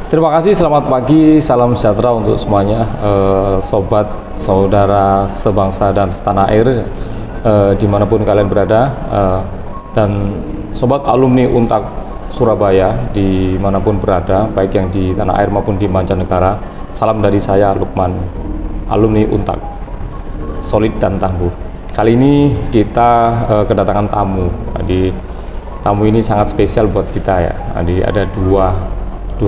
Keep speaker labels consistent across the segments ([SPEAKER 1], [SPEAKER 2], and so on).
[SPEAKER 1] Terima kasih, selamat pagi, salam sejahtera untuk semuanya, sobat, saudara, sebangsa dan setanah air, dimanapun kalian berada, dan sobat alumni Untak Surabaya dimanapun berada, baik yang di tanah air maupun di mancanegara. Salam dari saya, Lukman, alumni Untak, solid dan tangguh. Kali ini kita kedatangan tamu. Jadi tamu ini sangat spesial buat kita ya. Jadi ada dua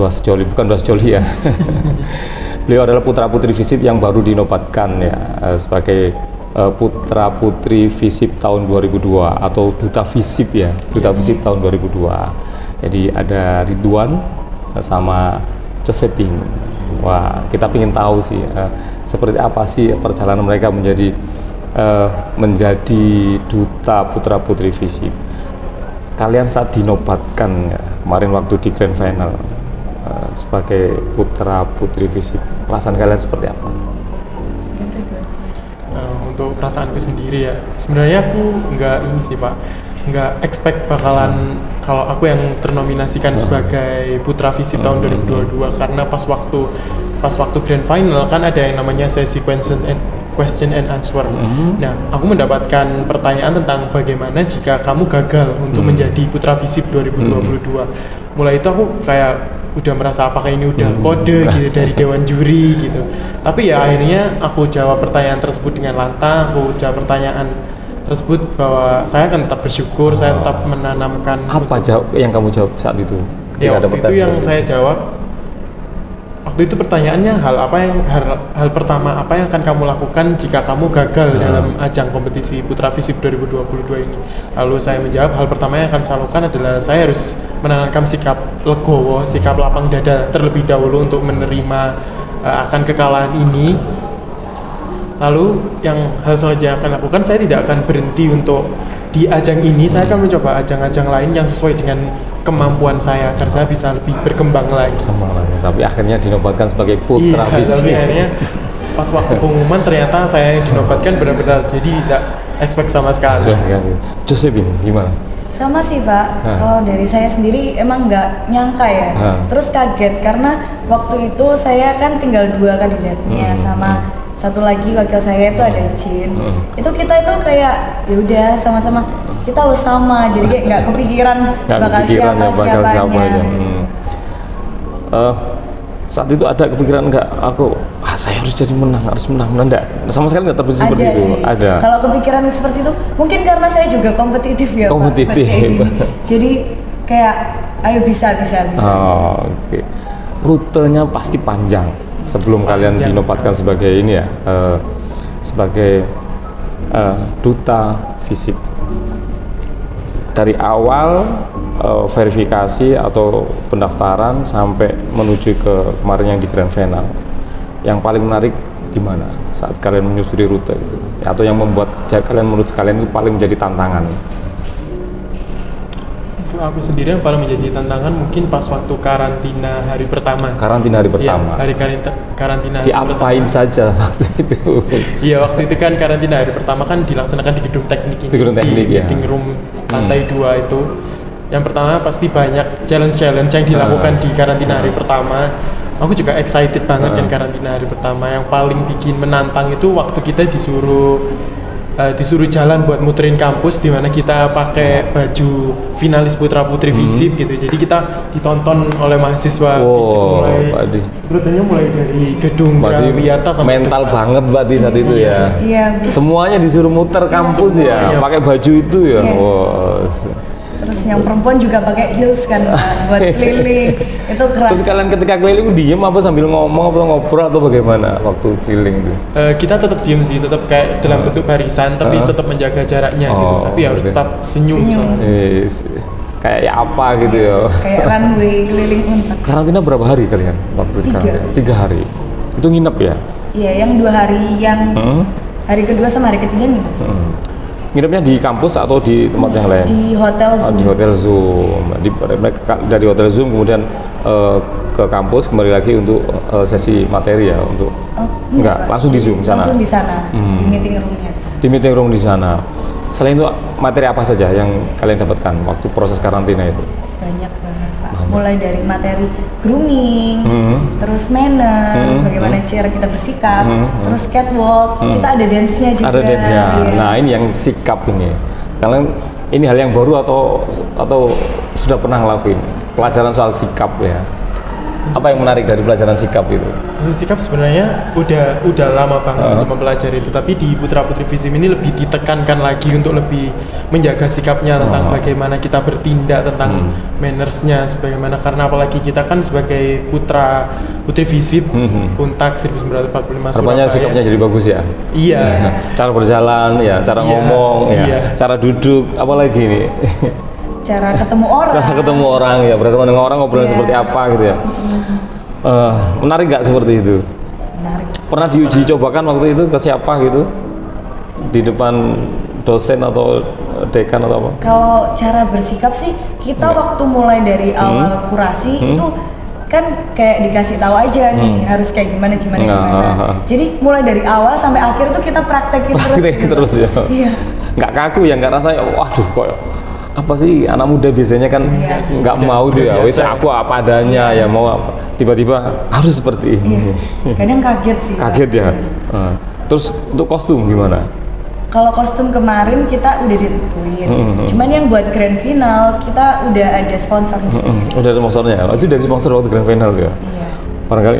[SPEAKER 1] sejoli, bukan dua sejoli ya. Beliau adalah putra putri FISIP yang baru dinobatkan ya sebagai putra putri FISIP tahun 2002 atau duta FISIP ya, duta FISIP tahun 2002. Jadi ada Ridwan sama Josephine. Wah, kita ingin tahu sih seperti apa sih perjalanan mereka menjadi duta putra putri FISIP. Kalian saat dinobatkan ya, kemarin waktu di Grand Final sebagai putra putri FISIP, perasaan kalian seperti apa?
[SPEAKER 2] Untuk perasaanku sendiri ya, sebenarnya aku nggak expect bakalan kalau aku yang ternominasikan sebagai putra FISIP tahun 2022, karena pas waktu Grand Final kan ada yang namanya sesi question and answer. Nah, aku mendapatkan pertanyaan tentang bagaimana jika kamu gagal untuk menjadi putra FISIP 2022. Mulai itu aku kayak udah merasa apakah ini udah kode gitu dari dewan juri gitu. Tapi ya akhirnya aku jawab pertanyaan tersebut dengan lantang. Aku jawab pertanyaan tersebut bahwa saya akan tetap bersyukur, saya tetap menanamkan.
[SPEAKER 1] Apa yang kamu jawab saat itu?
[SPEAKER 2] Ya, waktu itu yang saya jawab, waktu itu pertanyaannya hal pertama apa yang akan kamu lakukan jika kamu gagal dalam ajang kompetisi Putra FISIP 2022 ini. Lalu saya menjawab hal pertama yang akan saya lakukan adalah saya harus menanamkan sikap legowo, sikap lapang dada terlebih dahulu untuk menerima akan kekalahan ini. Lalu hal selanjutnya yang akan lakukan, saya tidak akan berhenti untuk di ajang ini, saya akan mencoba ajang-ajang lain yang sesuai dengan kemampuan saya agar saya bisa lebih berkembang lagi.
[SPEAKER 1] Tapi akhirnya dinobatkan sebagai putra FISIP.
[SPEAKER 2] Tapi akhirnya pas waktu pengumuman ternyata saya dinobatkan benar-benar, jadi tidak expect sama sekali.
[SPEAKER 1] Josephine, gimana?
[SPEAKER 3] Sama sih Pak, kalau dari saya sendiri emang nggak nyangka ya, terus kaget karena waktu itu saya kan tinggal 2 kandidatnya sama satu lagi wakil saya itu ada Jin. Itu kita itu kayak ya udah sama-sama kita harus sama, jadi kayak nggak kepikiran bakal siapanya.
[SPEAKER 1] Saat itu ada kepikiran nggak saya harus jadi menang enggak? Sama sekali nggak terbesit seperti itu.
[SPEAKER 3] Sih. Ada. Kalau kepikiran seperti itu, mungkin karena saya juga kompetitif ya Pak. Jadi kayak ayo bisa.
[SPEAKER 1] Oke. Rutenya pasti panjang sebelum kalian dinobatkan sebagai ini ya, sebagai duta FISIP. Dari awal verifikasi atau pendaftaran sampai menuju ke kemarin yang di Grand Final, yang paling menarik di mana saat kalian menyusuri rute itu, atau yang membuat kalian menurut kalian itu paling menjadi tantangan?
[SPEAKER 2] Aku sendiri yang paling menjadi tantangan mungkin pas waktu karantina hari pertama.
[SPEAKER 1] Ya,
[SPEAKER 2] hari karantina.
[SPEAKER 1] Diapain saja waktu itu?
[SPEAKER 2] Iya, waktu itu kan karantina hari pertama kan dilaksanakan di gedung teknik ini. Di meeting room lantai 2 itu. Yang pertama pasti banyak challenge yang dilakukan di karantina hari pertama. Aku juga excited banget kan karantina hari pertama. Yang paling bikin menantang itu waktu kita disuruh jalan buat muterin kampus, di mana kita pakai baju finalis putra putri FISIP gitu. Jadi kita ditonton oleh mahasiswa FISIP mulai dari gedung Grawiyata sampai
[SPEAKER 1] mental banget berarti saat itu ya.
[SPEAKER 3] Iya.
[SPEAKER 1] Semuanya disuruh muter kampus ya, pakai baju itu ya.
[SPEAKER 3] Terus yang perempuan juga pakai heels kan buat keliling, itu keras.
[SPEAKER 1] Terus kalian ketika keliling diem apa sambil ngomong atau ngobrol atau bagaimana waktu keliling itu?
[SPEAKER 2] Kita tetap diem sih, tetap kayak dalam bentuk barisan, tapi tetap menjaga jaraknya gitu. Tapi harus tetap senyum.
[SPEAKER 1] Kayak ya apa gitu ya?
[SPEAKER 3] Kayak runway keliling Untak.
[SPEAKER 1] Karantina berapa hari kalian waktu itu? 3 hari. Itu nginep ya?
[SPEAKER 3] Iya, yang 2 hari, yang hari kedua sama hari ketiga nginep.
[SPEAKER 1] Nginepnya di kampus atau di tempat yang lain?
[SPEAKER 3] Di hotel Zoom.
[SPEAKER 1] Di hotel Zoom. Dari hotel Zoom kemudian ke kampus kembali lagi untuk sesi materi ya, untuk enggak langsung di Zoom sana.
[SPEAKER 3] Langsung di sana. Di meeting roomnya di sana.
[SPEAKER 1] Di meeting room di sana. Selain itu materi apa saja yang kalian dapatkan waktu proses karantina itu?
[SPEAKER 3] Banyak banget Pak. mulai dari materi grooming, terus manner, bagaimana cara kita bersikap, terus catwalk, kita ada dance-nya juga.
[SPEAKER 1] Ada dance-nya.
[SPEAKER 3] Iya.
[SPEAKER 1] Nah, ini yang sikap ini. Kalian ini hal yang baru atau sudah pernah ngelakuin pelajaran soal sikap ya? Apa yang menarik dari pelajaran sikap itu?
[SPEAKER 2] Sikap sebenarnya udah lama banget untuk mempelajari itu, tapi di Putra Putri Visim ini lebih ditekankan lagi untuk lebih menjaga sikapnya tentang bagaimana kita bertindak, tentang mannersnya sebagaimana, karena apalagi kita kan sebagai Putra Putri Visim Untak 1945
[SPEAKER 1] Rupanya sikapnya jadi bagus ya?
[SPEAKER 2] Iya.
[SPEAKER 1] Cara berjalan ya, cara ngomong ya, cara duduk, apalagi nih?
[SPEAKER 3] Cara ketemu orang.
[SPEAKER 1] Cara ketemu orang ya, berhadapan dengan orang ngobrol seperti apa gitu ya. Menarik nggak seperti itu?
[SPEAKER 3] Menarik.
[SPEAKER 1] Pernah diuji cobakan waktu itu ke siapa gitu? Di depan dosen atau dekan atau apa?
[SPEAKER 3] Kalau cara bersikap sih kita waktu mulai dari awal kurasi itu kan kayak dikasih tahu aja nih harus kayak gimana. Jadi mulai dari awal sampai akhir tuh kita praktekin terus.
[SPEAKER 1] Terus ya.
[SPEAKER 3] Iya.
[SPEAKER 1] Nggak kaku ya, nggak rasanya waduh kok apa sih anak muda biasanya kan nggak mau tuh ya, wis aku apa adanya ya mau apa. Tiba-tiba harus seperti ini.
[SPEAKER 3] Kadang kaget sih.
[SPEAKER 1] Kaget ya. Terus untuk kostum gimana?
[SPEAKER 3] Kalau kostum kemarin kita udah ditentuin, cuman yang buat grand final kita udah ada sponsornya sendiri.
[SPEAKER 1] Udah ada sponsornya, itu dari sponsor waktu grand final ya?
[SPEAKER 3] Iya.
[SPEAKER 1] Barangkali,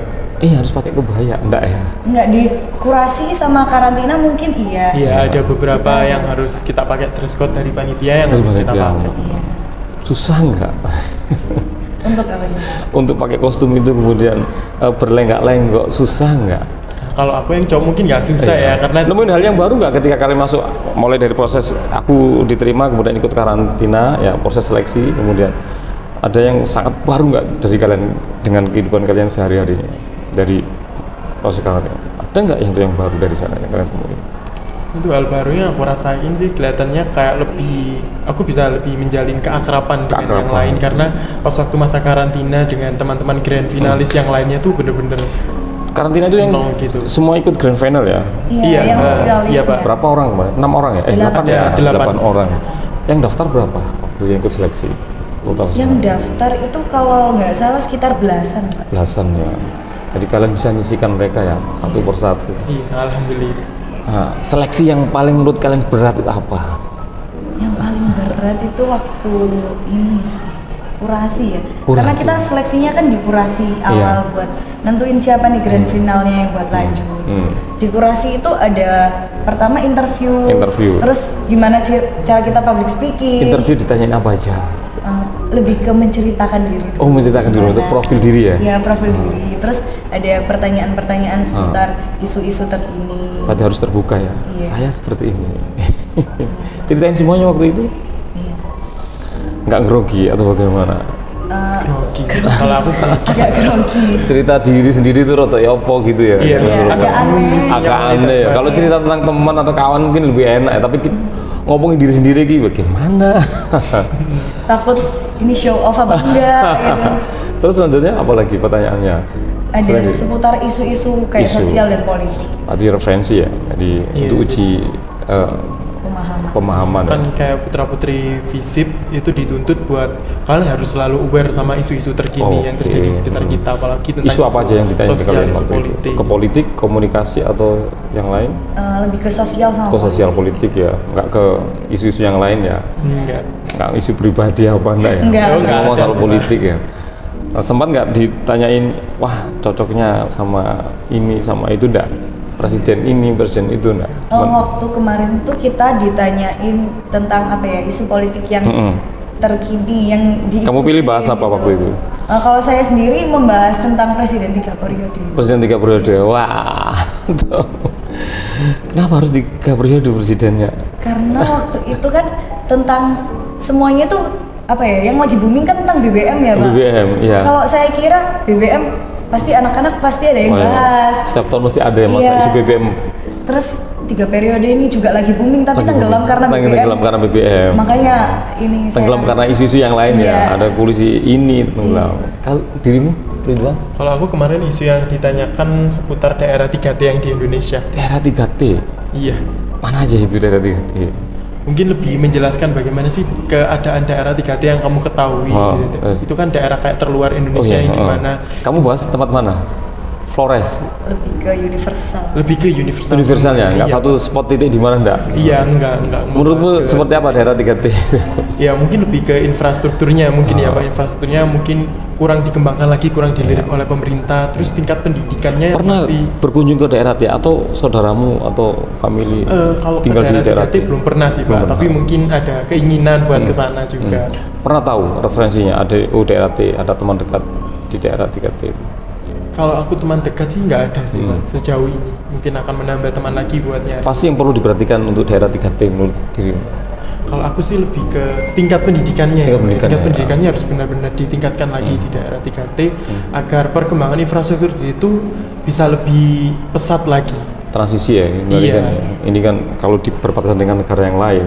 [SPEAKER 1] harus pakai kebaya, enggak ya?
[SPEAKER 3] Enggak, di kurasi sama karantina mungkin iya.
[SPEAKER 2] Iya, ada beberapa yang harus kita pakai dress code dari panitia yang harus kita pakai.
[SPEAKER 3] Iya.
[SPEAKER 1] Susah enggak?
[SPEAKER 3] Untuk apa ini?
[SPEAKER 1] Untuk pakai kostum itu kemudian berlenggak-lenggok, susah enggak?
[SPEAKER 2] Kalau aku yang cowok mungkin nggak susah ya, karena
[SPEAKER 1] nemuin hal yang baru nggak ketika kalian masuk, mulai dari proses aku diterima kemudian ikut karantina ya, proses seleksi, kemudian ada yang sangat baru nggak dari kalian dengan kehidupan kalian sehari-hari dari proses karantina? Ada nggak yang baru dari sana yang kalian temuin?
[SPEAKER 2] Itu hal barunya aku rasain sih, kelihatannya kayak aku bisa lebih menjalin keakraban dengan yang lain, karena pas waktu masa karantina dengan teman-teman grand finalis yang lainnya tuh bener-bener
[SPEAKER 1] karantina itu yang
[SPEAKER 2] gitu.
[SPEAKER 1] Semua ikut grand final ya?
[SPEAKER 3] Iya, yang finalisnya.
[SPEAKER 2] Iya, Pak.
[SPEAKER 1] Berapa orang kemarin? 6 orang ya? 8 orang. Yang daftar berapa waktu yang ikut seleksi? Total
[SPEAKER 3] yang daftar itu kalau nggak salah sekitar belasan, Pak.
[SPEAKER 1] Belasan ya. Jadi kalian bisa nyisikan mereka ya satu persatu.
[SPEAKER 2] Iya, alhamdulillah.
[SPEAKER 1] Nah, seleksi yang paling menurut kalian berat itu apa?
[SPEAKER 3] Yang paling berat itu waktu ini sih, kurasi ya.
[SPEAKER 1] Kurasi.
[SPEAKER 3] Karena kita seleksinya kan di kurasi awal buat nentuin siapa nih grand finalnya yang buat lanjut. Di kurasi itu ada pertama interview. Terus gimana cara kita public speaking.
[SPEAKER 1] Interview ditanyain apa aja?
[SPEAKER 3] Lebih ke menceritakan diri dulu.
[SPEAKER 1] Oh, menceritakan diri, itu profil diri ya?
[SPEAKER 3] Iya, profil diri. Terus ada pertanyaan-pertanyaan seputar isu-isu terkini.
[SPEAKER 1] Berarti harus terbuka ya?
[SPEAKER 3] Iya.
[SPEAKER 1] Saya seperti ini. Ceritain semuanya waktu itu?
[SPEAKER 3] Iya.
[SPEAKER 1] Nggak grogi atau bagaimana?
[SPEAKER 2] Grogi. Kalau aku
[SPEAKER 3] Agak grogi.
[SPEAKER 1] Cerita diri sendiri itu roto yopo gitu ya?
[SPEAKER 2] Iya,
[SPEAKER 3] agak aneh.
[SPEAKER 1] Agak aneh ya. Kalau cerita tentang teman atau kawan mungkin lebih enak ya, tapi ngomongin diri sendiri gitu bagaimana?
[SPEAKER 3] Takut ini show off apa enggak gitu.
[SPEAKER 1] Terus selanjutnya apa lagi pertanyaannya?
[SPEAKER 3] Ada seputar isu-isu kayak sosial dan politik.
[SPEAKER 1] Tadi referensi ya, jadi untuk uji pemahaman.
[SPEAKER 2] Kan kayak Putra Putri Visip itu dituntut buat kalian harus selalu aware sama isu-isu terkini yang terjadi di sekitar kita, apalagi tentang
[SPEAKER 1] isu apa aja yang ditanya ke kalian
[SPEAKER 2] isu
[SPEAKER 1] waktu
[SPEAKER 2] politik.
[SPEAKER 1] itu? Ke politik, komunikasi atau yang lain?
[SPEAKER 3] Lebih ke sosial sama
[SPEAKER 1] Ke sosial politik ya, nggak ke isu-isu yang lain ya? Nggak isu pribadi apa enggak ya?
[SPEAKER 3] Enggak.
[SPEAKER 1] Ngomong soal politik ya. Sempat nggak ditanyain, wah cocoknya sama ini sama itu enggak? Presiden ini, presiden itu enggak?
[SPEAKER 3] Waktu kemarin tuh kita ditanyain tentang apa ya, isu politik yang terkini yang di.
[SPEAKER 1] Kamu pilih bahas apa waktu itu?
[SPEAKER 3] Kalau saya sendiri membahas tentang presiden 3 periode.
[SPEAKER 1] Presiden 3 periode, wah. Kenapa harus 3 periode presidennya?
[SPEAKER 3] Karena waktu itu kan tentang semuanya tuh apa ya, yang lagi booming kan tentang BBM ya, Pak.
[SPEAKER 1] BBM, iya.
[SPEAKER 3] Kalau saya kira BBM pasti anak-anak pasti ada yang bahas.
[SPEAKER 1] Setiap tahun mesti ada yang masa isu BBM.
[SPEAKER 3] Terus 3 periode ini juga lagi booming tapi tenggelam karena BBM.
[SPEAKER 1] Tenggelam karena BBM.
[SPEAKER 3] Makanya ini
[SPEAKER 1] tenggelam karena isu-isu yang lain ya. Ada polisi ini tenggelam. Kalau dirimu, Ridwan?
[SPEAKER 2] Kalau aku kemarin isu yang ditanyakan seputar daerah 3T yang di Indonesia.
[SPEAKER 1] Daerah 3T?
[SPEAKER 2] Iya.
[SPEAKER 1] Mana aja itu daerah 3T?
[SPEAKER 2] mungkin lebih menjelaskan bagaimana sih keadaan daerah 3T yang kamu ketahui. Gitu. Itu kan daerah kayak terluar Indonesia yang di mana.
[SPEAKER 1] Kamu bahas tempat mana? Flores.
[SPEAKER 3] Lebih ke universal.
[SPEAKER 2] Lebih ke universal.
[SPEAKER 1] Universalnya, nggak
[SPEAKER 2] Iya.
[SPEAKER 1] satu spot titik di mana enggak?
[SPEAKER 2] Iya, enggak.
[SPEAKER 1] Menurutmu seperti apa daerah 3T?
[SPEAKER 2] Ya mungkin lebih ke infrastrukturnya mungkin ya Pak. Infrastrukturnya mungkin kurang dikembangkan lagi, kurang dilirik oleh pemerintah. Terus tingkat pendidikannya
[SPEAKER 1] Pernah
[SPEAKER 2] masih
[SPEAKER 1] berkunjung ke daerah T atau saudaramu atau family
[SPEAKER 2] kalau ke
[SPEAKER 1] tinggal di daerah
[SPEAKER 2] daerah 3T belum pernah sih
[SPEAKER 1] Belum
[SPEAKER 2] Pak, tapi mungkin ada keinginan buat ke sana juga.
[SPEAKER 1] Pernah tahu referensinya ada daerah T, ada teman dekat di daerah 3T?
[SPEAKER 2] Kalau aku teman dekat sih nggak ada sih Pak, sejauh ini. Mungkin akan menambah teman lagi buat nyari.
[SPEAKER 1] Pasti yang perlu diperhatikan untuk daerah 3T menurut dirimu?
[SPEAKER 2] Kalau aku sih lebih ke tingkat pendidikannya.
[SPEAKER 1] Tingkat pendidikannya,
[SPEAKER 2] harus benar-benar ditingkatkan lagi di daerah 3T agar perkembangan infrastruktur di situ bisa lebih pesat lagi.
[SPEAKER 1] Transisi ya,
[SPEAKER 2] Iya.
[SPEAKER 1] Ini kan kalau di berbatasan dengan negara yang lain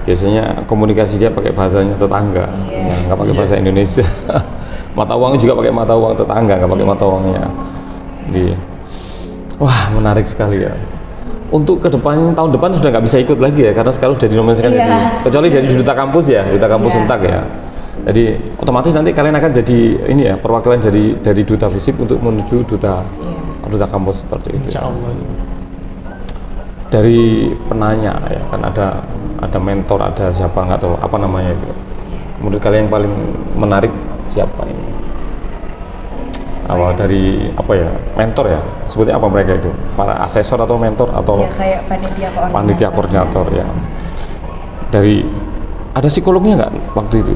[SPEAKER 1] biasanya komunikasi dia pakai bahasanya tetangga, nggak pakai bahasa Indonesia. Mata uangnya juga pakai mata uang tetangga, nggak pakai mata uangnya. Wah, menarik sekali ya. Untuk kedepannya tahun depan sudah nggak bisa ikut lagi ya, karena sekarang sudah dinominasikan jadi, kecuali jadi duta kampus ya, duta kampus Untak ya. Jadi otomatis nanti kalian akan jadi ini ya, perwakilan dari duta FISIP untuk menuju duta kampus seperti itu.
[SPEAKER 2] Insya Allah.
[SPEAKER 1] Dari penanya ya kan ada mentor, ada siapa nggak tahu apa namanya itu. Menurut kalian yang paling menarik siapa ini? Awal dari apa ya, mentor ya, sebutnya apa mereka itu? Para asesor atau mentor atau
[SPEAKER 3] Ya, kayak
[SPEAKER 1] panitia koordinator ya. Dari ada psikolognya nggak waktu itu?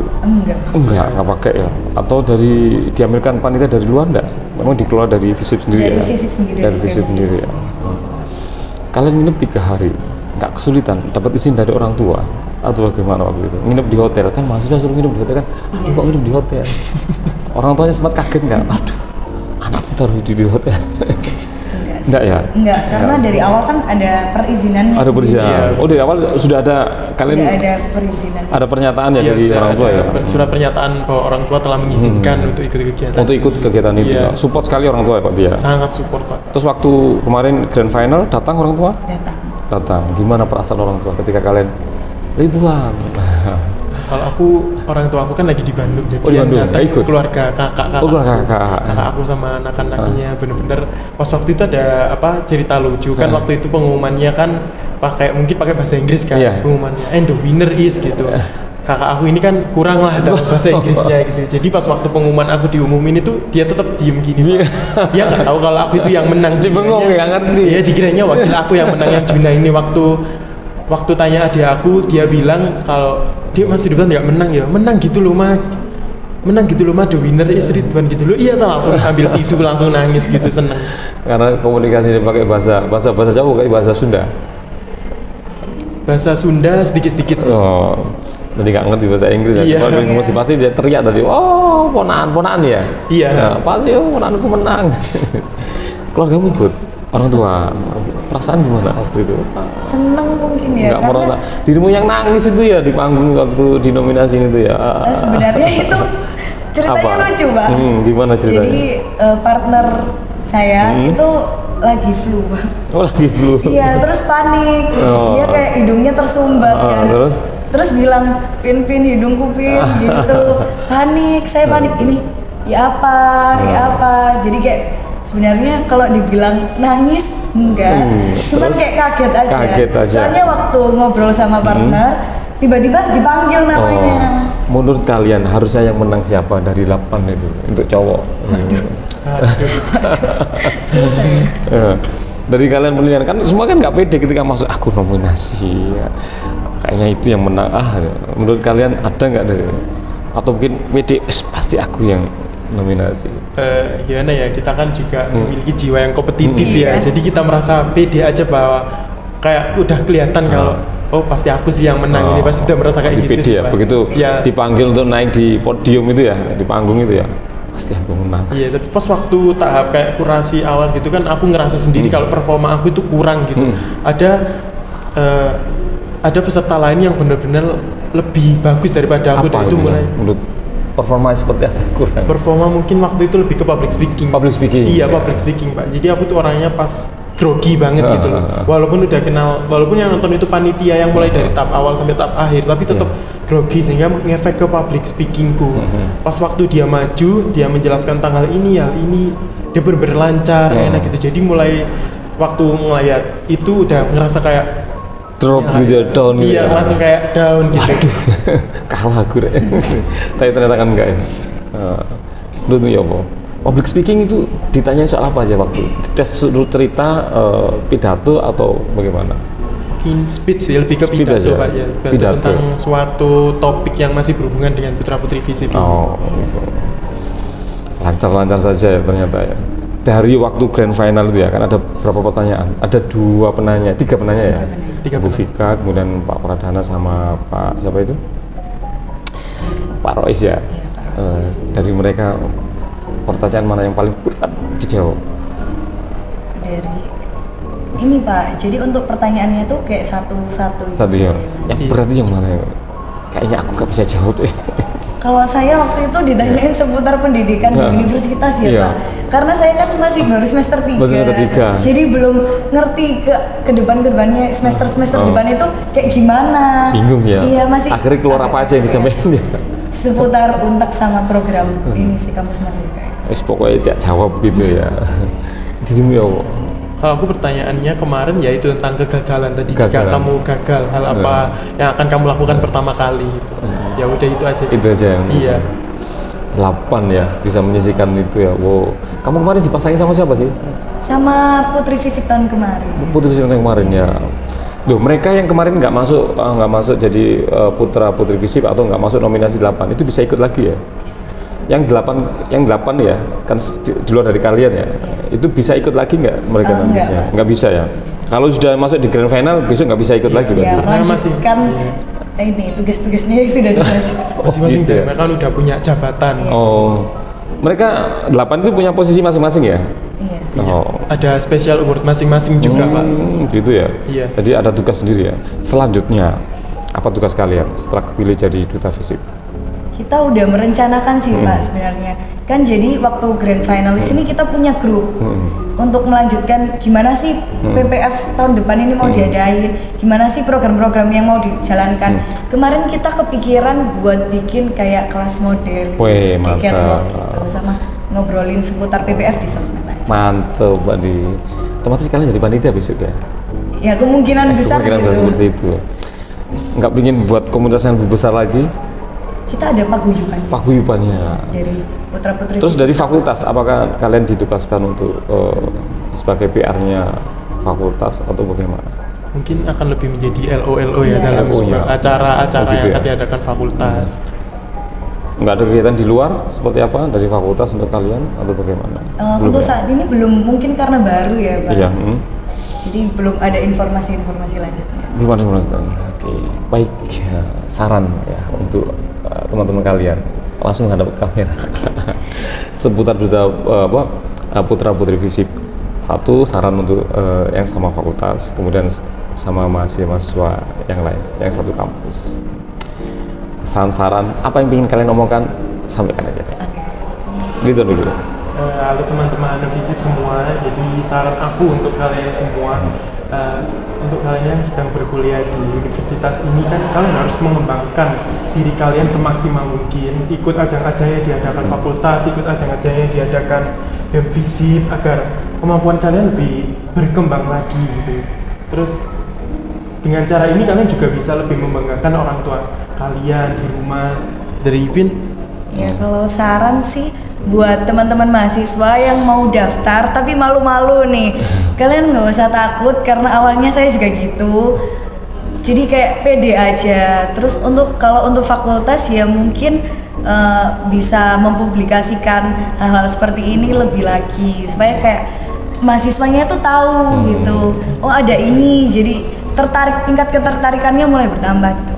[SPEAKER 1] Enggak pakai ya. Atau dari diambilkan panitia dari luar enggak? Memang dikelola dari FISIP sendiri
[SPEAKER 3] dari
[SPEAKER 1] ya.
[SPEAKER 3] FISIP sendiri.
[SPEAKER 1] Dari FISIP sendiri ya. Kalian nginep 3 hari, nggak kesulitan dapat izin dari orang tua atau bagaimana waktu itu? Nginep di hotel kan, mahasiswa suruh nginep di hotel kan? Kok nginep di hotel? Orang tuanya sempat kaget nggak? Aduh, anakku taruh di hotel. Enggak ya?
[SPEAKER 3] Enggak, karena dari awal kan ada perizinannya.
[SPEAKER 1] Ada perizinan. Oh, dari awal sudah ada kalian?
[SPEAKER 3] Sudah ada perizinan.
[SPEAKER 1] Ada pernyataan ya dari orang tua ya?
[SPEAKER 2] Surat pernyataan bahwa orang tua telah mengizinkan untuk ikut kegiatan.
[SPEAKER 1] Untuk ikut kegiatan itu.
[SPEAKER 2] Iya.
[SPEAKER 1] Support sekali orang tua ya Pak dia.
[SPEAKER 2] Sangat support Pak.
[SPEAKER 1] Terus waktu kemarin grand final datang orang tua?
[SPEAKER 3] Datang.
[SPEAKER 1] Gimana perasaan orang tua ketika kalian Ridwan?
[SPEAKER 2] Kalau orang tua aku kan lagi di Bandung, jadi
[SPEAKER 1] di Bandung,
[SPEAKER 2] datang
[SPEAKER 1] ikut?
[SPEAKER 2] keluarga kakak
[SPEAKER 1] Kakak
[SPEAKER 2] aku sama anak-anaknya bener-bener pas waktu itu ada cerita lucu kan. Waktu itu pengumumannya kan mungkin pakai bahasa Inggris kan. Pengumumannya and the winner is gitu. Kakak aku ini kan kurang lah dalam bahasa Inggrisnya gitu. Jadi pas waktu pengumuman aku diumumin itu dia tetap diem gini. Dia nggak tahu kalau aku itu yang menang.
[SPEAKER 1] Dia bengong, nggak ngerti.
[SPEAKER 2] Iya, dikiranya wakil aku yang menang, yang Juna ini. Waktu tanya adik aku, dia bilang kalau dia masih Ridwan nggak menang ya. Menang gitu loh mah, the winner is Ridwan gitu loh. Iya, langsung ambil tisu, langsung nangis gitu, seneng.
[SPEAKER 1] Karena komunikasi pakai bahasa Jawa kayak bahasa Sunda.
[SPEAKER 2] Bahasa Sunda sedikit-sedikit sih.
[SPEAKER 1] Oh, jadi nggak ngerti bahasa Inggris ya.
[SPEAKER 2] Iya.
[SPEAKER 1] Cuma motivasi dia teriak tadi, oh ponaan ya.
[SPEAKER 2] Iya.
[SPEAKER 1] Nah, pasti ponanku menang. Keluargamu ikut? Orang tua, perasaan gimana waktu itu?
[SPEAKER 3] Seneng mungkin ya.
[SPEAKER 1] Nggak merasa dirimu yang nangis itu ya di panggung waktu dinominasi itu ya?
[SPEAKER 3] Sebenarnya itu ceritanya lucu Pak.
[SPEAKER 1] Gimana ceritanya?
[SPEAKER 3] Jadi partner saya itu lagi flu Pak.
[SPEAKER 1] Oh, lagi flu?
[SPEAKER 3] Iya, terus panik. Dia kayak hidungnya tersumbat kan. Terus bilang, Pin hidungku Pin gitu. Panik, saya panik ini. Ya apa? Jadi kayak sebenarnya kalau dibilang nangis enggak, cuman kayak kaget aja. Soalnya waktu ngobrol sama partner, tiba-tiba dipanggil namanya.
[SPEAKER 1] Menurut kalian harusnya yang menang siapa dari 8 itu untuk cowok?
[SPEAKER 3] Susah ya.
[SPEAKER 1] Dari kalian penilaian kan semua kan nggak pede ketika masuk aku nominasi. Kayaknya itu yang menang. Menurut kalian ada nggak dari? Atau mungkin pede pasti aku yang nominasi.
[SPEAKER 2] Gimana ya, kita kan juga memiliki jiwa yang kompetitif ya. Jadi kita merasa pede aja bahwa kayak udah kelihatan kalau pasti aku sih yang menang. Ini pasti sudah merasa kayak gitu
[SPEAKER 1] pede
[SPEAKER 2] sih,
[SPEAKER 1] ya. Begitu dipanggil untuk naik di podium itu ya, di panggung itu ya, pasti aku menang.
[SPEAKER 2] Iya, tapi pas waktu tahap kayak kurasi awal gitu kan aku ngerasa sendiri kalau performa aku itu kurang gitu. Ada peserta lain yang benar-benar lebih bagus daripada aku.
[SPEAKER 1] Apa
[SPEAKER 2] dan itu mulai
[SPEAKER 1] menurut performa seperti apa kurang?
[SPEAKER 2] Performa mungkin waktu itu lebih ke public speaking.
[SPEAKER 1] Public speaking.
[SPEAKER 2] Iya, public speaking Pak. Jadi aku tuh orangnya pas grogi banget gitu loh. Walaupun udah kenal, walaupun yang nonton itu panitia yang mulai dari tahap awal sampai tahap akhir, tapi tetap grogi sehingga ngefek ke public speakingku. Pas waktu dia maju, dia menjelaskan tanggal ini, hal ini, dia bener-bener lancar, enak gitu. Jadi mulai waktu ngeliat itu udah ngerasa kayak
[SPEAKER 1] drop gitu, down gitu.
[SPEAKER 2] Iya, langsung kayak down gitu.
[SPEAKER 1] Waduh, kalah aku deh. Tapi ternyata kan enggak ya. Lu tuh ya apa? Public speaking itu ditanya soal apa aja waktu? Tes suruh cerita, pidato atau bagaimana?
[SPEAKER 2] Mungkin speech sih, lebih ke
[SPEAKER 1] Speech
[SPEAKER 2] pidato
[SPEAKER 1] aja.
[SPEAKER 2] Pak ya.
[SPEAKER 1] Pidato.
[SPEAKER 2] Tentang suatu topik yang masih berhubungan dengan putra putri FISIP.
[SPEAKER 1] Oh, gitu. Lancar-lancar saja ya ternyata ya. Dari waktu grand final itu ya kan ada berapa pertanyaan? Ada tiga penanya ya.
[SPEAKER 2] Tiga
[SPEAKER 1] Bu
[SPEAKER 2] penanya.
[SPEAKER 1] Vika, kemudian Pak Pradana sama Pak siapa itu? Pak Rois ya. Dari mereka pertanyaan mana yang paling berat dijawab?
[SPEAKER 3] Dari ini Pak, jadi untuk pertanyaannya tuh kayak satu-satu.
[SPEAKER 1] Satu ya. Yang
[SPEAKER 2] Iya.
[SPEAKER 1] berat itu yang mana? Kayaknya aku nggak bisa jawab deh.
[SPEAKER 3] Kalau saya waktu itu ditanyain seputar pendidikan di universitas ya
[SPEAKER 1] Iya.
[SPEAKER 3] Pak. Karena saya kan masih baru semester 3.
[SPEAKER 1] Baru semester 3.
[SPEAKER 3] Jadi belum ngerti ke depannya semester depan itu kayak gimana.
[SPEAKER 1] Bingung ya.
[SPEAKER 3] Iya, masih
[SPEAKER 1] Akhirnya keluar apa aja yang disampaikan ya.
[SPEAKER 3] Seputar untak sama program ini sih Kampus Merdeka.
[SPEAKER 1] Wis pokoknya tidak jawab gitu ya. Dirimu ya Allah.
[SPEAKER 2] Kalau aku pertanyaannya kemarin yaitu tentang kegagalan tadi. Jika
[SPEAKER 1] Kegagalan.
[SPEAKER 2] kamu gagal, hal apa yang akan kamu lakukan pertama kali gitu. Ya udah itu aja sih.
[SPEAKER 1] Itu aja yang
[SPEAKER 2] Iya.
[SPEAKER 1] 8 ya bisa menyisikan itu ya. Wow. Kamu kemarin dipasangin sama siapa sih?
[SPEAKER 3] Sama Putri Fisip tahun kemarin.
[SPEAKER 1] Putri Fisip yang kemarin ya. Loh, mereka yang kemarin nggak masuk jadi putra putri Fisip atau nggak masuk nominasi 8 itu bisa ikut lagi ya? Yang 8 ya kan di luar dari kalian ya. Itu bisa ikut lagi nggak mereka nanti?
[SPEAKER 3] Enggak, Pak.
[SPEAKER 1] Nggak bisa ya. Kalau sudah masuk di grand final besok nggak bisa ikut lagi
[SPEAKER 3] Ya,
[SPEAKER 1] berarti.
[SPEAKER 2] Karena masih-
[SPEAKER 3] melanjutkan ini tugas-tugasnya yang sudah dilanjutkan.
[SPEAKER 2] Masing-masing
[SPEAKER 1] gitu
[SPEAKER 2] dari
[SPEAKER 1] ya?
[SPEAKER 2] mereka kan udah punya jabatan.
[SPEAKER 1] Oh, mereka 8 itu punya posisi masing-masing ya?
[SPEAKER 3] Iya.
[SPEAKER 1] Oh,
[SPEAKER 2] Ada special award masing-masing juga Pak.
[SPEAKER 1] gitu ya?
[SPEAKER 2] Iya.
[SPEAKER 1] Jadi ada tugas sendiri ya? Selanjutnya, apa tugas kalian setelah kepilih jadi duta FISIP?
[SPEAKER 3] Kita udah merencanakan sih Pak sebenarnya. Kan jadi waktu grand finalis ini kita punya grup untuk melanjutkan gimana sih PPF tahun depan ini mau diadain, gimana sih program-program yang mau dijalankan. Kemarin kita kepikiran buat bikin kayak kelas model,
[SPEAKER 1] Weh,
[SPEAKER 3] kayak
[SPEAKER 1] mantap.
[SPEAKER 3] catwalk gitu, sama ngobrolin seputar PPF di sosmed aja.
[SPEAKER 1] Mantap, Pak Di. Otomatis kalian jadi panitia besok ya?
[SPEAKER 3] Ya kemungkinan besar
[SPEAKER 1] Kemungkinan
[SPEAKER 3] gitu.
[SPEAKER 1] besar seperti itu. Nggak ingin buat komunitas yang lebih besar lagi,
[SPEAKER 3] Kita ada paguyuban
[SPEAKER 1] paguyubannya.
[SPEAKER 3] dari putra-putri.
[SPEAKER 1] Terus
[SPEAKER 3] FISIP.
[SPEAKER 1] dari fakultas, apakah kalian ditugaskan untuk sebagai PR-nya fakultas atau bagaimana?
[SPEAKER 2] Mungkin akan lebih menjadi LO ya
[SPEAKER 3] Iya.
[SPEAKER 2] dalam
[SPEAKER 1] LO
[SPEAKER 2] sebuah
[SPEAKER 1] ya.
[SPEAKER 2] acara-acara
[SPEAKER 1] Oh, gitu
[SPEAKER 2] yang
[SPEAKER 1] ya.
[SPEAKER 2] akan diadakan fakultas.
[SPEAKER 1] Nggak ada kegiatan di luar seperti apa dari fakultas untuk kalian atau bagaimana? Belum
[SPEAKER 3] Untuk
[SPEAKER 1] ya?
[SPEAKER 3] saat ini belum, mungkin karena baru ya Pak.
[SPEAKER 1] Iya,
[SPEAKER 3] Jadi belum ada informasi-informasi lanjutnya.
[SPEAKER 1] belum ada informasi. Oke, baik. Ya, saran ya untuk teman-teman kalian langsung menghadap ke kamera. Seputar duta putra putri FISIP. Satu saran untuk yang sama fakultas, kemudian sama mahasiswa yang lain, yang satu kampus. Kesan saran apa yang ingin kalian omongkan sampaikan aja. Gitu dulu.
[SPEAKER 2] Halo teman-teman FISIP semua, jadi saran aku untuk kalian semua, untuk kalian yang sedang berkuliah di universitas ini kan kalian harus mengembangkan diri kalian semaksimal mungkin, ikut ajang-ajang yang diadakan fakultas, ikut ajang-ajang yang diadakan BEM FISIP agar kemampuan kalian lebih berkembang lagi gitu. Terus dengan cara ini kalian juga bisa lebih membanggakan orang tua kalian di rumah. Dari Ipin,
[SPEAKER 3] Ya kalau saran sih buat teman-teman mahasiswa yang mau daftar tapi malu-malu nih, kalian nggak usah takut karena awalnya saya juga gitu. Jadi kayak pede aja. Terus kalau untuk fakultas ya mungkin bisa mempublikasikan hal-hal seperti ini lebih lagi supaya kayak mahasiswanya tuh tahu gitu. Oh ada ini, jadi tingkat ketertarikannya mulai bertambah gitu.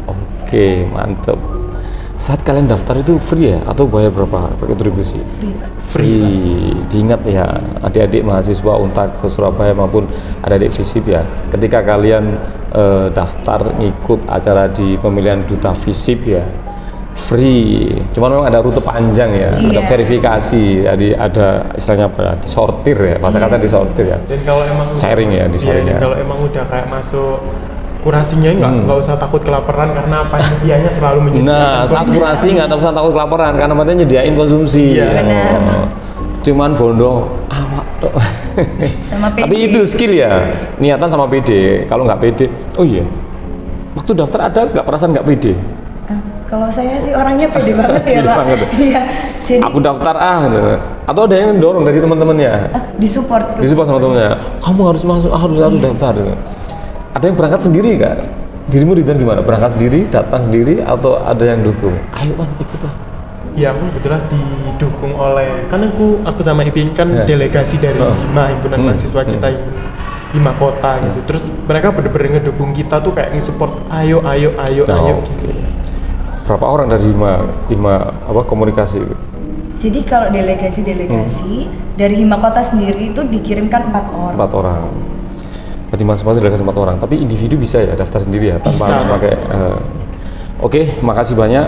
[SPEAKER 1] Oke, mantep. Saat kalian daftar itu free ya atau bayar berapa pakai kontribusi?
[SPEAKER 3] Free Pak.
[SPEAKER 1] Free. Diingat ya adik-adik mahasiswa Untak se Surabaya maupun adik-adik FISIP ya. Ketika kalian daftar ngikut acara di pemilihan duta FISIP ya, free. Cuman memang ada rute panjang ya, ada verifikasi, jadi ada istilahnya apa? Disortir ya, bahasa kata disortir ya.
[SPEAKER 2] Dan kalau emang
[SPEAKER 1] sharing ya, di sharing ya.
[SPEAKER 2] dan kalau emang udah kayak masuk kurasinya nggak usah takut kelaparan karena panitianya selalu menyediakan.
[SPEAKER 1] Nah, saat kurasi nggak usah takut kelaparan karena panitianya nyediain konsumsi.
[SPEAKER 2] Iya.
[SPEAKER 3] Benar.
[SPEAKER 1] Cuman bondo awak tok.
[SPEAKER 3] Sama PD.
[SPEAKER 1] Tapi itu skill ya, niatan sama PD. Kalau nggak PD, oh iya. Waktu daftar ada nggak perasaan nggak PD?
[SPEAKER 3] Kalau saya sih orangnya pede banget ya
[SPEAKER 1] Pede
[SPEAKER 3] Pak.
[SPEAKER 1] banget.
[SPEAKER 3] Iya. Jadi
[SPEAKER 1] Aku daftar gitu. Atau ada yang dorong dari teman-temannya?
[SPEAKER 3] disupport.
[SPEAKER 1] Disupport sama temannya. Kamu harus masuk, harus daftar. Gitu. Ada yang berangkat sendiri kak? Dirimu Ridwan gimana? Berangkat sendiri, datang sendiri, atau ada yang dukung? Ayo kan ikut lah.
[SPEAKER 2] Ya aku kebetulan didukung oleh, kan aku sama Ipin kan delegasi dari himpunan mahasiswa kita, Hima Kota gitu. Terus mereka bener-bener ngedukung kita tuh kayak nge-support ayo gitu.
[SPEAKER 1] Berapa orang dari Hima apa komunikasi?
[SPEAKER 3] Jadi kalau delegasi dari Hima Kota sendiri itu dikirimkan 4 orang.
[SPEAKER 1] 4 orang. Berarti masing-masing delegasi 4 orang. Tapi individu bisa ya daftar sendiri ya tanpa harus pakai. Oke, makasih banyak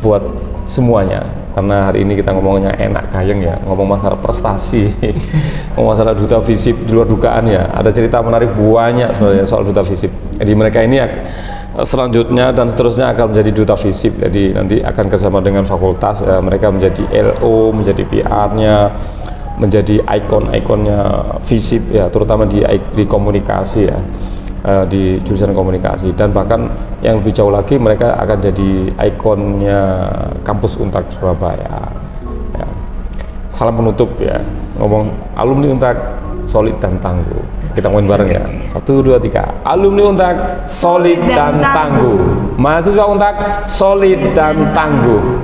[SPEAKER 1] buat semuanya. Karena hari ini kita ngomongnya enak gayeng ya, ngomong masalah prestasi, ngomong masalah duta visip di luar dugaan ya. Ada cerita menarik banyak sebenarnya soal duta visip. Jadi mereka ini selanjutnya dan seterusnya akan menjadi duta visip. Jadi nanti akan kerjasama dengan fakultas, mereka menjadi LO, menjadi PR-nya, menjadi ikon-ikonnya visip ya, terutama di komunikasi ya. Di jurusan komunikasi, dan bahkan yang lebih jauh lagi mereka akan jadi ikonnya kampus Untak Surabaya ya. Salam penutup ya, ngomong alumni Untak solid dan tangguh. Kita ngomongin bareng ya, 1, 2, 3. Alumni Untak solid dan tangguh, mahasiswa Untak solid dan tangguh.